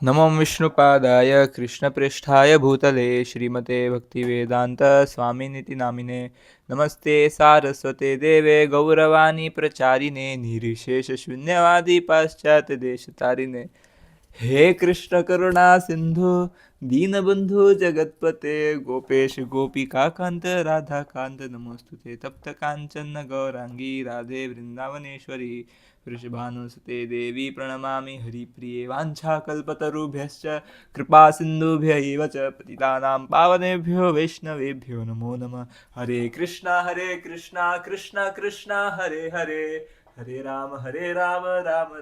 नमो विष्णुपादाय कृष्णप्रेष्ठाय भूतले श्रीमते भक्तिवेदान्त स्वामिनिति नामिने नमस्ते सारस्वते देवे गौरवाणी प्रचारिणे निर्विशेषशून्यवादी पाश्चात्यदेशतारिणे हे कृष्ण करुणा सिंधु दीनबंधु जगतपते गोपेश गोपिकाकांत राधाकांत नमोस्तुते तप्त कांचन गौरांगी राधे वृंदावनेश्वरी वृषभानुसुते देवी प्रणमामि हरिप्रिये वाञ्छाकल्पतरुभ्यश्च कृपा सिन्धुभ्य एव च पतितानां पावनेभ्यो वैष्णवेभ्यो नमो नमः। हरे कृष्णा कृष्णा कृष्णा हरे हरे, हरे Ram Ram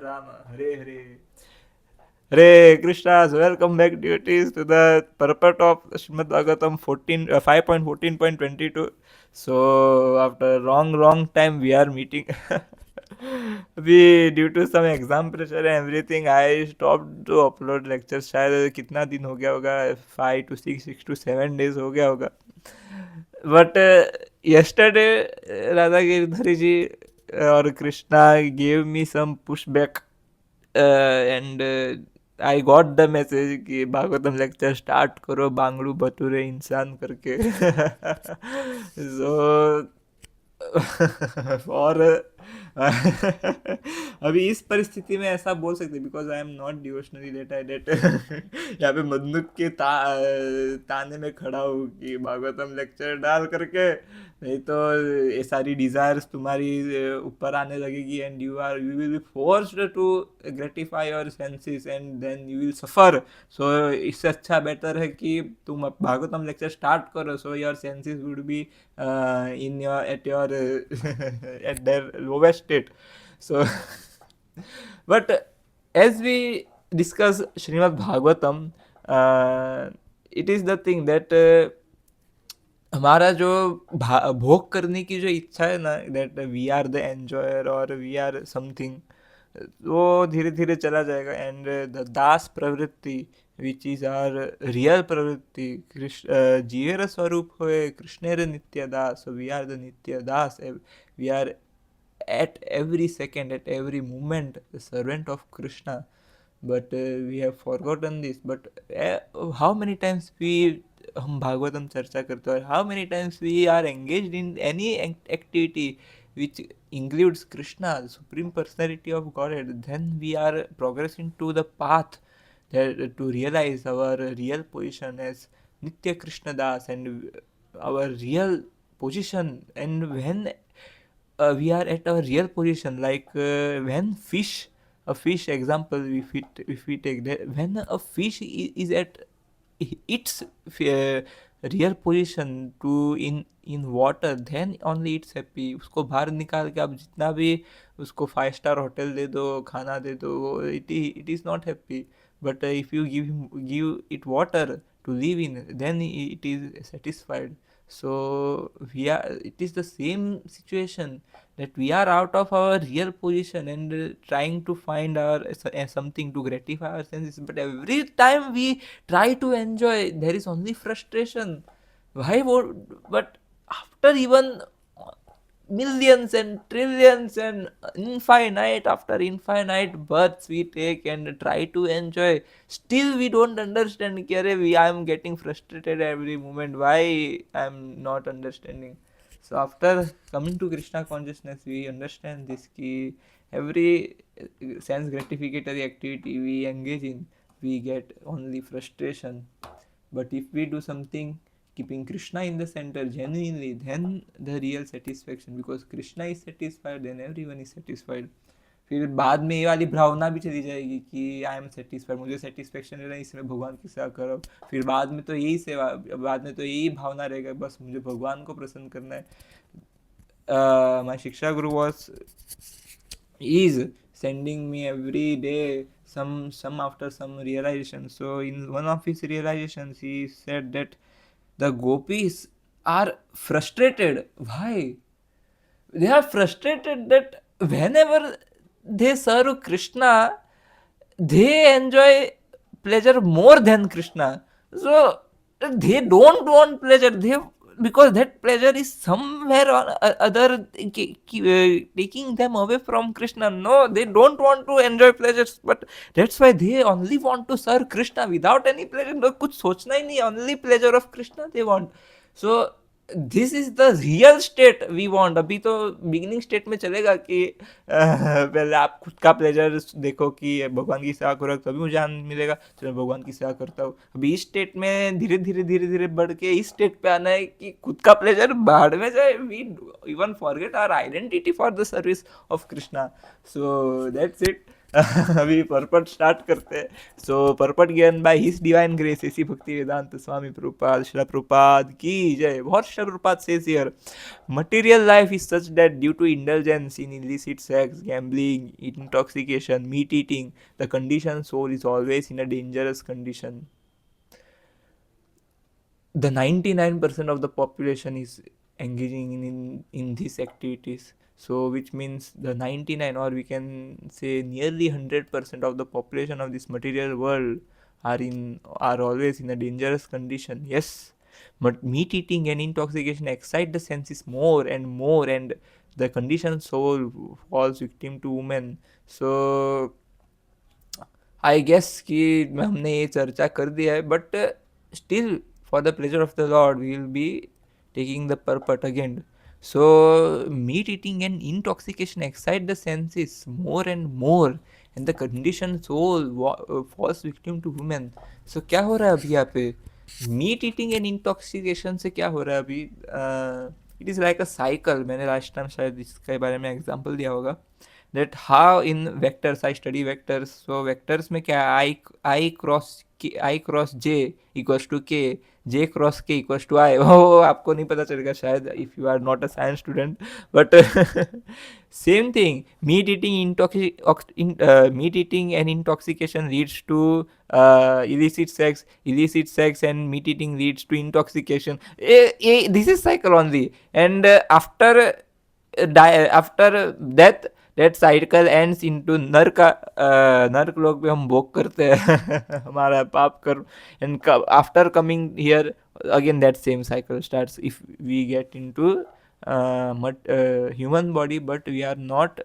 Ram Hare Hare. Hare Krishna, so welcome back devotees to the purport of Srimad Bhagavatam 5.14.22. So after long time we are meeting. अभी due to some exam pressure and everything I stopped to upload lectures. शायद कितना दिन हो गया होगा, 5 to 6 to 7 days हो गया होगा. But yesterday Radha Giridhari ji or Krishna gave me some pushback and I got the message कि भागवतम लेक्चर स्टार्ट करो बांगड़ू बटूरे इंसान करके सो और अभी इस परिस्थिति में ऐसा बोल सकते because I am not devotionally that I that यहाँ पे मदनुक के ताने में खड़ा हूँ कि भागवतम लेक्चर डाल करके, नहीं तो ये सारी डिजायर्स तुम्हारी ऊपर आने लगेगी and you will be forced to gratify your senses and then you will suffer. So इससे अच्छा बेटर है कि तुम भागवतम लेक्चर स्टार्ट करो so your senses would be in your at your at their lowest state. So but as we discuss Srimad Bhagavatam, it is the thing that हमारा जो भोग करने की जो इच्छा है ना, that we are the enjoyer और वी आर समथिंग, वो धीरे धीरे चला जाएगा एंड द दास प्रवृत्ति विच इज आर रियल प्रवृत्ति कृष्ण जीवेर स्वरूप होए कृष्णेर नित्य दास, वी आर द नित्य दास, we are at every second, at every moment the servant of Krishna. But we have forgotten this. But how many times we हम भागवतम चर्चा करते हैं, how many times we are engaged in any activity which includes Krishna, the supreme personality of Godhead, then we are progressing to the path that, to realize our real position as Nitya Krishna Das and our real position. And when we are at our real position, like when a fish example, if we take that, when a fish is at its real position to in water, then only it's happy. उसको बाहर निकाल के आप जितना भी उसको 5 star hotel दे दो, खाना दे दो, it is not happy. But if you give it water to live in, then it is satisfied. So it is the same situation, that we are out of our real position and trying to find our something to gratify our senses, but every time we try to enjoy there is only frustration. Why would, but after even millions and trillions and infinite after infinite births we take and try to enjoy, still we don't understand कि अरे I am getting frustrated every moment, why I am not understanding. So after coming to Krishna consciousness we understand this कि every sense gratificatory activity we engage in we get only frustration. But if we do something keeping Krishna in the center genuinely, then the real satisfaction, because Krishna is satisfied, then everyone is satisfied. फिर बाद में ये वाली भावना भी चली जाएगी कि I am satisfied, मुझे सेटिस्फेक्शन लेना है, इसमें भगवान की सेवा करो. फिर बाद में तो यही सेवा, बाद में तो यही भावना रहेगा, बस मुझे भगवान को प्रसन्न करना है. माय शिक्षा गुरु was is sending me every day some after some realization. So in one of his realizations he said that the gopis are frustrated. Why? They are frustrated that whenever they serve Krishna, they enjoy pleasure more than Krishna. So they don't want pleasure. They because that pleasure is somewhere or other taking them away from Krishna. No, they don't want to enjoy pleasures, but that's why they only want to serve Krishna without any pleasure. No, कुछ सोचना ही नहीं, only pleasure of Krishna they want. So this is the real state we want. अभी तो beginning state में चलेगा कि पहले आप खुद का प्लेजर देखो कि भगवान की सेवा करो, तभी मुझे आनंद मिलेगा, तो मैं भगवान की सेवा करता हूँ. अभी इस स्टेट में धीरे धीरे बढ़ के इस स्टेट पे आना है कि खुद का प्लेजर बाहर में जाए. We even forget our identity for the service of Krishna. So that's it. अभी परपट स्टार्ट करते हैं. सो परपट given by his divine grace ऐसी भक्ति वेदांत स्वामी प्रभुपाद श्रील प्रभुपाद की जय. बहुत Srila Prabhupada says here, material life is such that due to indulgence in illicit sex, gambling, intoxication, meat eating, the conditioned soul is always in a dangerous condition. The 99% of the population is engaging in these activities. So which means the 99, or we can say nearly 100% of the population of this material world are always in a dangerous condition. Yes, but meat eating and intoxication excite the senses more and more, and the conditioned soul falls victim to women. So I guess कि हमने ये चर्चा कर दिया है, but still for the pleasure of the Lord we will be taking the purport again. So meat eating and intoxication excite the senses more and more, and the conditioned soul falls victim to women. So क्या हो रहा है अभी यहाँ पे meat eating and intoxication से? क्या हो रहा है अभी? It is like a cycle. मैंने लास्ट टाइम शायद इसके बारे में एग्जाम्पल दिया होगा. that how in vectors I study vectors. So vectors में क्या है, I cross j equals to k, j cross k equals to I. वो आपको नहीं पता चलेगा शायद if you are not a science student, but same thing. Meat eating and intoxication leads to illicit sex and meat eating leads to intoxication. This is cycle only, and after death that cycle ends into नर्क. नर्क लोग भी हम भोग करते हैं हमारा पाप कर, and after coming here again that same cycle starts if we get into human body, but we are not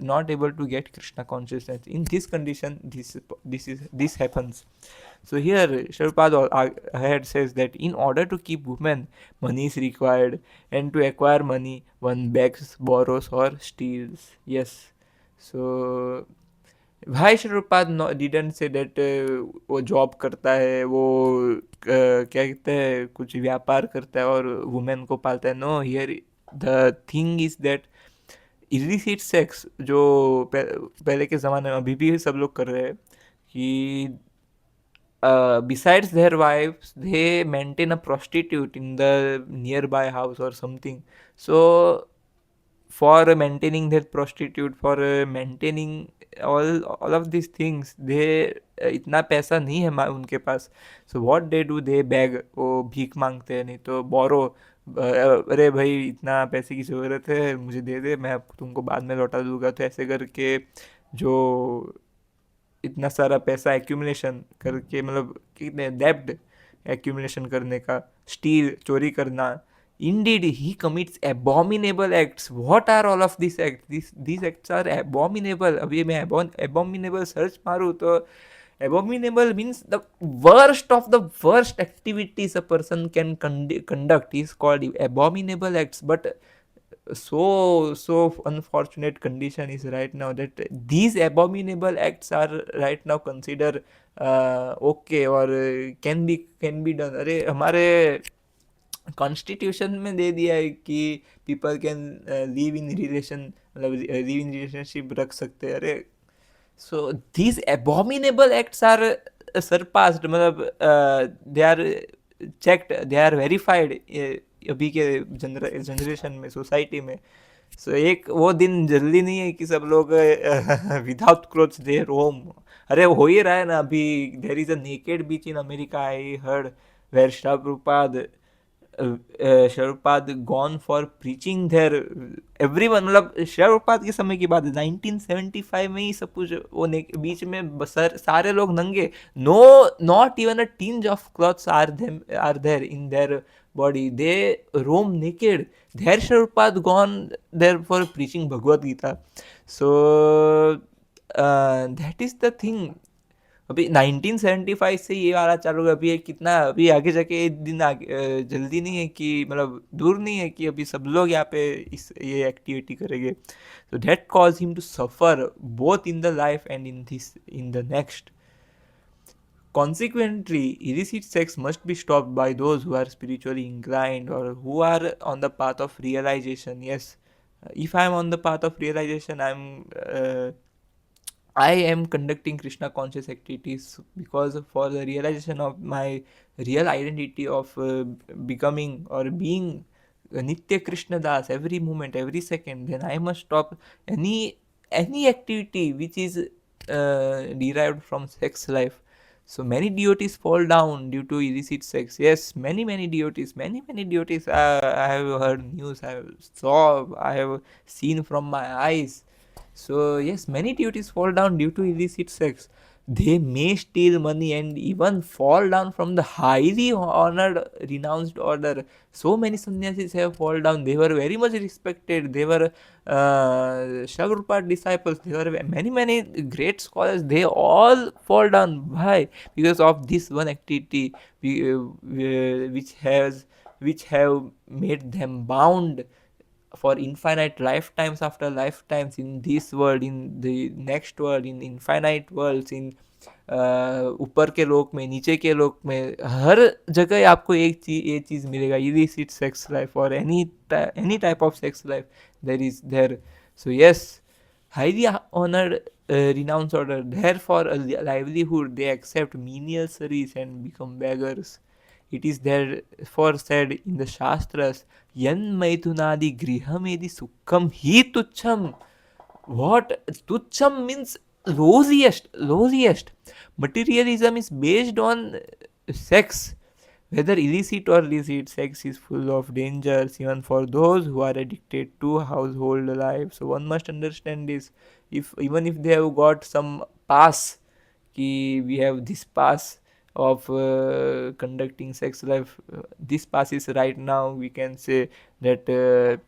not able to get Krishna consciousness. In this condition this happens. So here Sharpad ahead says that in order to keep women, money is required, and to acquire money one begs, borrows or steals. Yes. So भाई Shripad didn't say that वो job करता है, वो क्या कहते हैं कुछ व्यापार करता है और वुमेन को पालता है. No, here the thing is that illicit sex जो पहले के ज़माने में अभी भी सब लोग कर रहे हैं कि besides their wives they maintain a prostitute in the nearby house or something. So for maintaining that prostitute, for maintaining all of these things, they इतना पैसा नहीं है उनके पास. So what they do, they beg, वो भीख मांगते हैं, नहीं तो borrow. अरे भाई इतना पैसे की ज़रूरत है, मुझे दे दे, मैं तुमको बाद में लौटा दूंगा. तो ऐसे करके जो इतना सारा पैसा एक्यूमुलेशन करके, मतलब कितने डेब्ट एक्यूमुलेशन करने का, स्टील चोरी करना. Indeed, he commits abominable acts. What are all of these acts? These acts are abominable. अभी मैं abominable search मारूँ तो abominable means the worst of the worst activities a person can conduct is called abominable acts. But so unfortunate condition is right now that these abominable acts are right now considered okay, or can be done. अरे हमारे constitution में दे दिया है कि people can live in relation, मतलब live in relationship रख सकते हैं. अरे so these abominable acts are surpassed, मतलब they are checked, they are verified अभी के जनरेशन में, सोसाइटी में. सो एक वो दिन जल्दी नहीं है कि सब लोग विदाउट क्लोथ्स दे रोम. अरे हो ही रहा है ना अभी. There is a naked beach in America, I heard, where Prabhupada Sharupad gone for preaching there, everyone, मतलब Sharupad के समय की बात है, 1975 में ही सब कुछ वो बीच में सारे लोग नंगे, no, not even a tinge of clothes are there in their body, they roam naked, there Sharupad gone there for preaching Bhagavad Gita. So that is the thing. अभी 1975 से ये वाला चालू है, अभी ये कितना, अभी आगे जाके एक दिन आगे जल्दी नहीं है कि, मतलब दूर नहीं है कि अभी सब लोग यहाँ पे ये एक्टिविटी करेंगे. So that caused him to suffer both in the life and in the next. Consequently, illicit sex must be stopped by those who are spiritually inclined or who are on the path of realization. Yes, if I am on the path of realization, I am conducting Krishna conscious activities because for the realization of my real identity of becoming or being Nitya Krishna Das every moment, every second, then I must stop any activity which is derived from sex life. So many devotees fall down due to illicit sex. Yes, many devotees, many devotees. I have heard news. I have seen from my eyes. So yes, many devotees fall down due to illicit sex. They may steal money and even fall down from the highly honored, renounced order. So many sannyasis have fallen down. They were very much respected. They were Shagrupa disciples. They were many great scholars. They all fall down. Why? Because of this one activity, which have made them bound for infinite lifetimes after lifetimes in this world, in the next world, in infinite worlds, in ऊपर के लोक में, नीचे के लोक में, हर जगह आपको ये चीज़ मिलेगा, illicit sex life or any type of sex life there is there. So yes, highly honored renounced order, therefore a livelihood, they accept menial service and become beggars. It is therefore said in the Shastras, Yan Maithunadi Grihamedi Sukham Hi Tucham. What? Tucham means lowliest. Materialism is based on sex. Whether illicit or licit, sex is full of dangers, even for those who are addicted to household life. So one must understand this. Even if they have got some pass, कि we have this pass of conducting sex life, this pass is right now, we can say that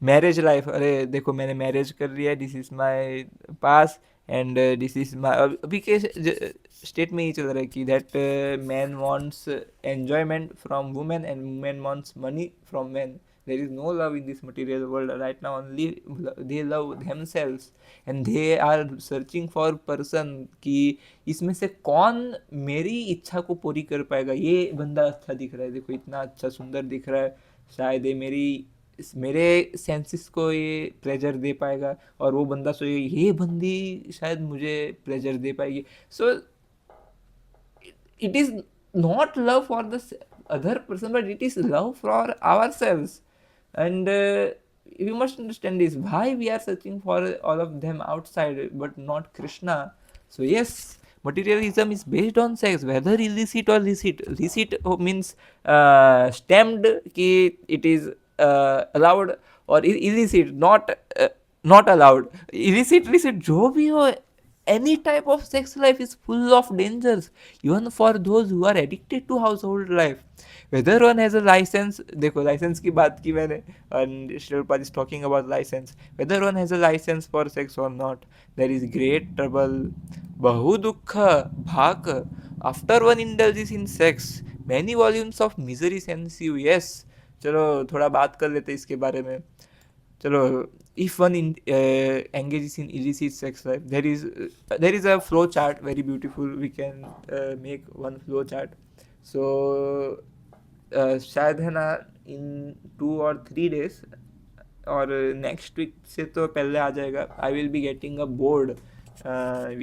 marriage life, अरे देखो मैंने marriage कर लिया, this is my pass and this is my, अभी के state में ये चल रहा है कि that man wants enjoyment from women and women wants money from man. There is no love in this material world right now. Only they love themselves and they are searching for person कि इसमें से कौन मेरी इच्छा को पूरी कर पाएगा. ये बंदा अच्छा दिख रहा है, देखो इतना अच्छा सुंदर दिख रहा है, शायद ये मेरे सेंसेस को ये प्लेजर दे पाएगा, और वो बंदा सोए ये बंदी शायद मुझे प्लेजर दे पाएगी. सो it is not love for the other person, but it is love for ourselves. And you must understand this, why we are searching for all of them outside but not Krishna. So yes, materialism is based on sex, whether illicit or licit. Licit means stemmed ki it is allowed, or illicit not allowed. Illicit जो भी हो, any type of sex life is full of dangers, even for those who are addicted to household life. Whether one has a license, देखो licence की बात की मैंने, and Shrilpad is talking about license. Whether one has a license for sex or not, there is great trouble, बहु दुख भाक, after one indulges in sex, many volumes of misery ensue. Yes, चलो थोड़ा बात कर लेते इसके बारे में. चलो, if one engages in illicit sex life, there is a flow chart, very beautiful, we can make one flow chart. So शायद है ना in 2 or 3 days और नेक्स्ट वीक से तो पहले आ जाएगा, I will be getting a board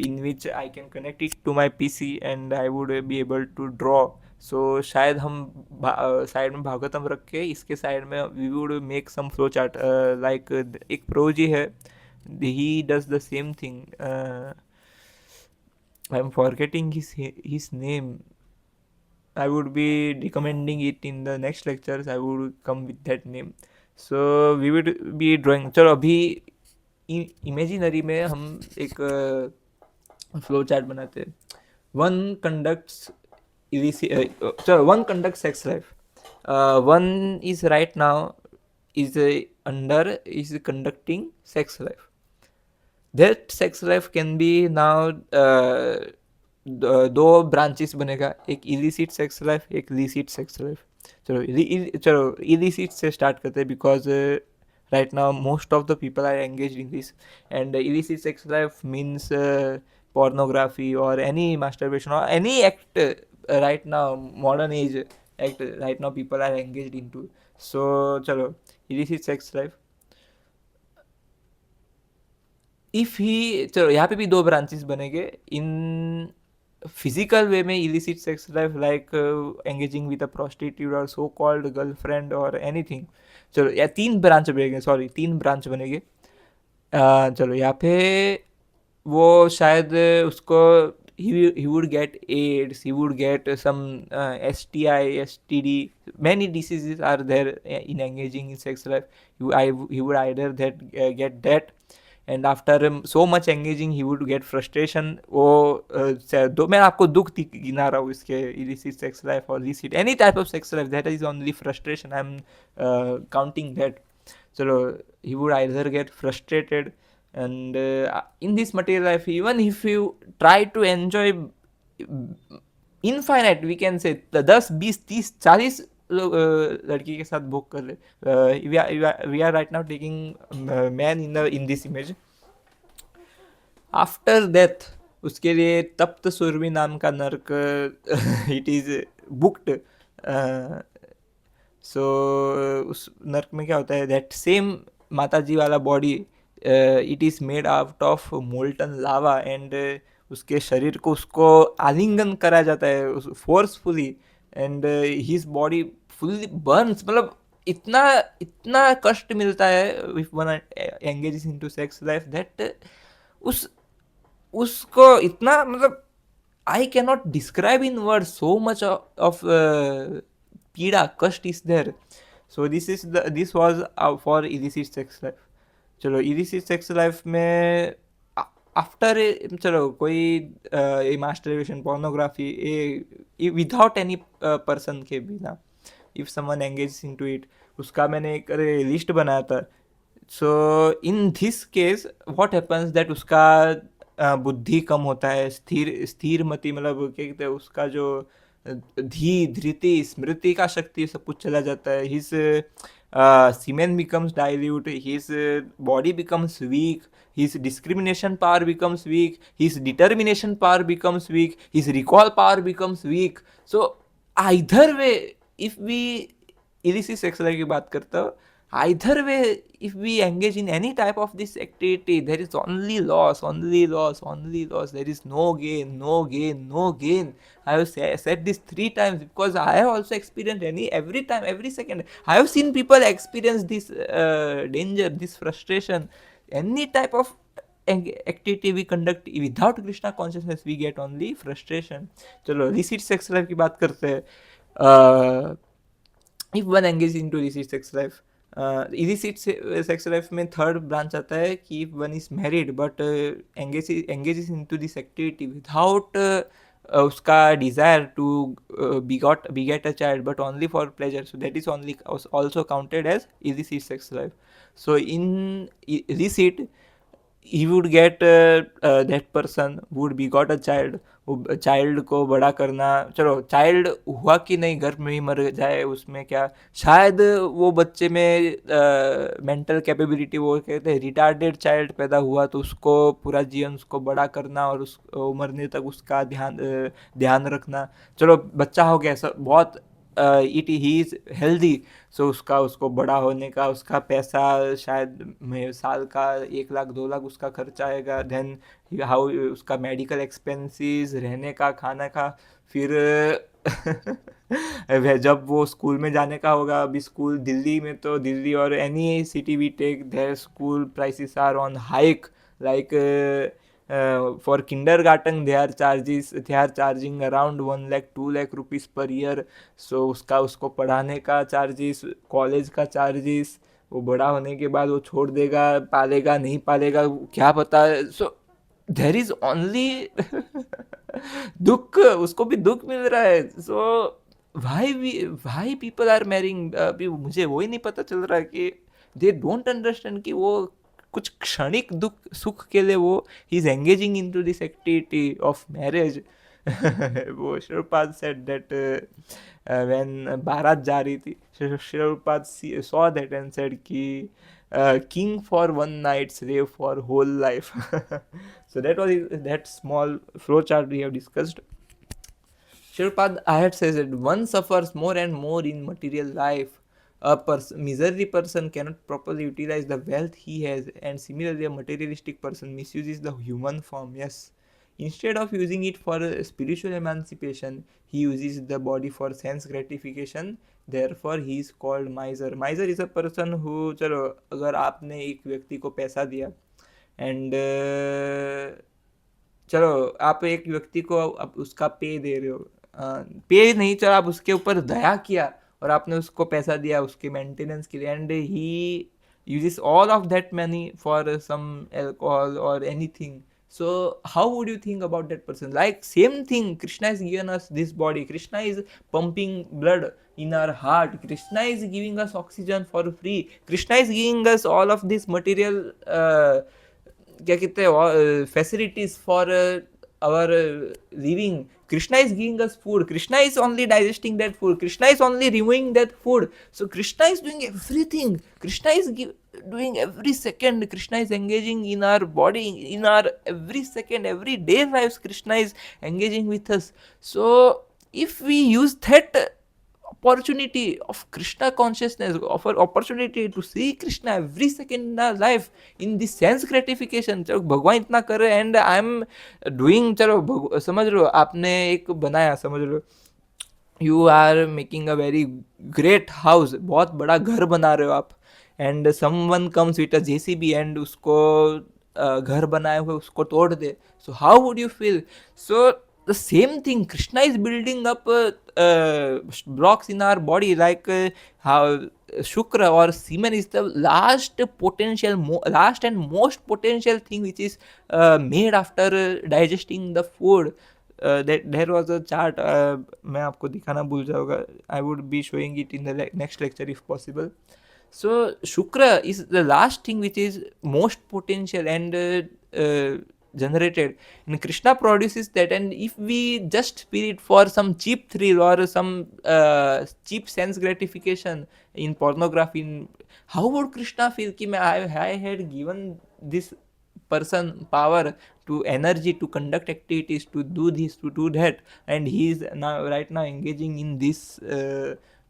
in which I can connect it to my PC and I would be able to draw. सो शायद हम साइड में भागवतम रख के इसके साइड में we would make some flow chart, like एक प्रो जी है, he does the same thing, I am forgetting his name. I would be recommending it in the next lectures. I would come with that name. So we would be drawing. चलो अभी imaginary में हम एक flow chart बनाते हैं. One conducts चलो one conduct sex life. One is right now is under is conducting sex life. That sex life can be now दो branches बनेगा, एक इलिसिट सेक्स लाइफ, एक लिसिट सेक्स लाइफ. चलो इलिसिट से start करते हैं because right now most of the people are engaged in this. And illicit sex life means pornography or any masturbation or any act right now, modern age act right now people are engaged into. So chalo illicit sex life. If he चलो यहाँ पे भी दो branches बनेंगे. In physical वे में illicit sex life like engaging with a prostitute और so called girlfriend और anything. चलो या तीन ब्रांच बनेंगे, सॉरी तीन ब्रांच बनेंगे. चलो यहाँ पे वो शायद उसको he would get AIDS, he would get some STI, STD, many diseases are there in engaging in sex life. He would either get that, and after so much engaging he would get frustration. वो दो मैं आपको दुख गिना रहा हूँ इसके illicit sex life or licit any type of sex life, that is only frustration I am counting that. चलो he would either get frustrated, and in this material life even if you try to enjoy infinite, we can say 10 20 30 40 लड़की के साथ book कर ले. We are right now taking man in this image. After death उसके लिए तप्त सुरभि नाम का नर्क इट इज बुक्ड. सो उस नर्क में क्या होता है, दैट सेम माता जी वाला body it is made out of molten lava, and उसके शरीर को उसको आलिंगन करा जाता है forcefully, and his body fully burns. मतलब इतना इतना कष्ट मिलता है if one engages into sex life that उसको इतना, मतलब I can not describe in word so much of पीड़ा कष्ट is there. So this was for illicit sex life. चलो इलिसिट सेक्स लाइफ में आफ्टर चलो कोई masturbation pornography without any person के बिना, if someone engage into it, उसका मैंने एक लिस्ट बनाया था. So in this case what happens that उसका बुद्धि कम होता है, स्थिर मति, मतलब क्या कहते हैं उसका जो धृति स्मृति का शक्ति सब कुछ चला जाता है. His semen becomes dilute, his body becomes weak, his discrimination power becomes weak, his determination power becomes weak, his recall power becomes weak. So either way, if we illicit sex की बात करता हूँ, either way if we engage in any type of this activity, there is only loss, only loss, only loss. There is no gain, no gain, no gain. I have said this 3 times because I have also experienced every time, every second. I have seen people experience this danger, this frustration. Any type of activity we conduct without Krishna consciousness, we get only frustration. चलो illicit sex life की बात करते हैं. If one engages into illicit sex life, illicit sex life में third branch आता है कि one is married but engages into this activity without उसका desire to beget a child but only for pleasure, so that is only also counted as illicit sex life. So in illicit he would get that person would begot a child. Child को बड़ा करना, चलो child हुआ कि नहीं गर्भ में ही मर जाए उसमें क्या, शायद वो बच्चे में मेंटल कैपेबिलिटी, वो कहते हैं रिटार्डेड चाइल्ड पैदा हुआ तो उसको पूरा जीवन उसको बड़ा करना और उस मरने तक उसका ध्यान रखना. चलो बच्चा हो गया सब बहुत इट ही इज़ हेल्दी, सो उसको बड़ा होने का उसका पैसा शायद साल का 1 लाख 2 लाख उसका खर्चा आएगा. देन हाउ उसका मेडिकल एक्सपेंसेस, रहने का, खाना का, फिर जब वो स्कूल में जाने का होगा, अभी स्कूल दिल्ली में तो दिल्ली और any city we take their school prices are on hike, like For kindergarten they are charging around 1 lakh 2 lakh rupees per year. So उसको पढ़ाने का चार्जेस, कॉलेज का चार्जेस, वो बड़ा होने के बाद वो छोड़ देगा, पालेगा नहीं पालेगा क्या पता. सो देर इज ओनली दुख, उसको भी दुख मिल रहा है. सो वाई पीपल आर मैरिंग. अभी मुझे वो ही नहीं पता चल रहा कि दे डोंट अंडरस्टैंड कि वो कुछ क्षणिक दुख सुख के लिए वो ही is engaging into this activity of marriage. वो शिवपाद सेड दैट व्हेन बारात जा रही थी, Shivpad saw that and said कि king for one night, slave for whole life. So that was that small flowchart we have discussed. Shirpad Ayat says that one suffers more and more in material life. A miserly person cannot properly utilize the wealth he has, and similarly, a materialistic person misuses the human form. Yes. Instead of using it for spiritual emancipation, he uses the body for sense gratification. Therefore, he is called miser. Miser is a person who, चलो अगर आपने एक व्यक्ति को पैसा दिया and चलो आप एक व्यक्ति को आप उसका पे दे रहे हो, पे नहीं, चलो आप उसके ऊपर दया किया और आपने उसको पैसा दिया उसके मेंटेनेंस के लिए, and he uses all of that money for some alcohol or anything. So how would you think about that person? Like same thing, Krishna has given us this body, Krishna is pumping blood in our heart, Krishna is giving us oxygen for free, Krishna is giving us all of this material क्या कहते हैं facilities for our living. Krishna is giving us food, Krishna is only digesting that food, Krishna is only removing that food. So Krishna is doing everything, Krishna is doing every second, Krishna is engaging in our body, in our every second, every day lives, Krishna is engaging with us. So if we use that opportunity of Krishna consciousness, of our opportunity to see Krishna every second in our life in this sense gratification, चलो भगवान इतना कर रहे and I am doing, चलो समझ लो आपने एक बनाया, समझ लो you are making a very great house, बहुत बड़ा घर बना रहे हो आप, and someone comes with a JCB and उसको घर बनाए हुए उसको तोड़ दे. So how would you feel? So the same thing, Krishna is building up blocks in our body, like how shukra or semen is the last and most potential thing which is made after digesting the food. That there was a chart, मैं आपको दिखाना भूल जाऊंगा, I would be showing it in the next lecture if possible. So shukra is the last thing which is most potential and generated, and Krishna produces that, and if we just feel it for some cheap thrill or some cheap sense gratification in pornography, how would Krishna feel कि I had given this person power to energy to conduct activities, to do this, to do that, and he is now right now engaging in this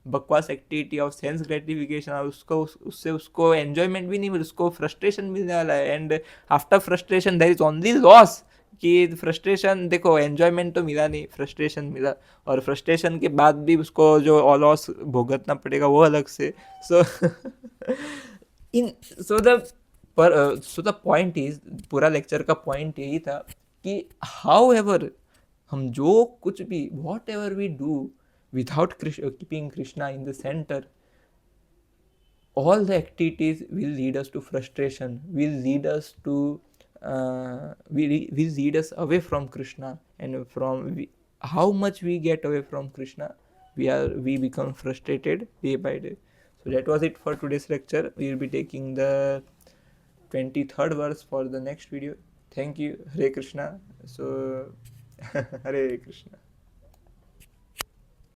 बकवास activity of sense gratification, और उससे उसको enjoyment भी नहीं मिल, उसको frustration मिलने वाला है, and after frustration there is only loss. कि फ्रस्ट्रेशन देखो, एन्जॉयमेंट तो मिला नहीं, फ्रस्ट्रेशन मिला, और फ्रस्ट्रेशन के बाद भी उसको जो लॉस भुगतना पड़ेगा वो अलग से. So in so the so the point is, पूरा लेक्चर का पॉइंट यही था कि हाउ एवर हम जो कुछ भी, whatever we do without keeping Krishna in the center, all the activities will lead us to frustration, will lead us to will lead us away from Krishna, and how much we get away from Krishna, we become frustrated day by day. So that was it for today's lecture. We will be taking the 23rd verse for the next video. Thank you. Hare Krishna. So Hare Krishna.